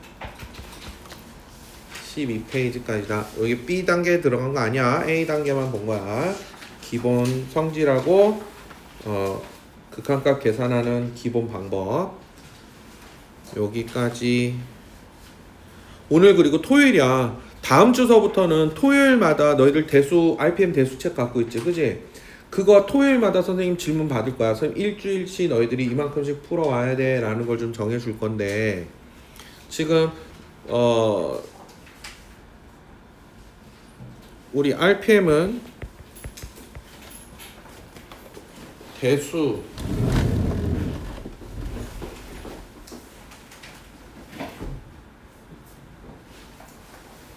12페이지까지다. 여기 B 단계에 들어간 거 아니야. A 단계만 본 거야. 기본 성질하고 극한값 계산하는 기본 방법. 여기까지. 오늘 그리고 토요일이야. 다음 주서부터는 토요일마다 너희들 대수 RPM 대수책 갖고 있지, 그지? 그거 토요일마다 선생님 질문 받을 거야. 선생님 일주일치 너희들이 이만큼씩 풀어와야 돼 라는 걸 좀 정해줄 건데 지금 우리 RPM은 대수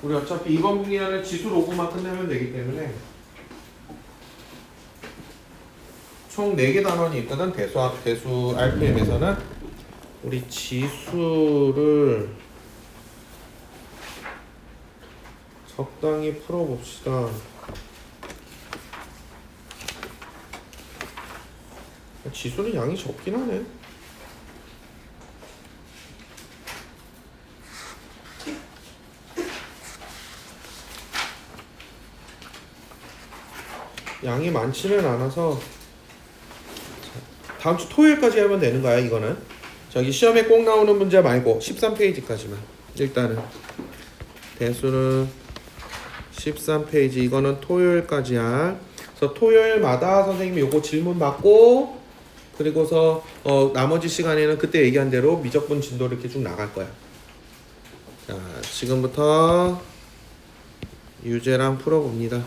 우리 어차피 이번 분기에는 지수 로그만 끝내면 되기 때문에 총 4개 단원이 있거든. 대수 RPM에서는 우리 지수를 적당히 풀어봅시다. 지수는 양이 적긴 하네. 양이 많지는 않아서 다음 주 토요일까지 하면 되는 거야. 이거는 저기 시험에 꼭 나오는 문제 말고 13페이지까지만 일단은 대수는 13페이지 이거는 토요일까지야. 그래서 토요일마다 선생님이 요거 질문 받고 그리고서 나머지 시간에는 그때 얘기한 대로 미적분 진도를 이렇게 쭉 나갈 거야. 자 지금부터 유제랑 풀어봅니다.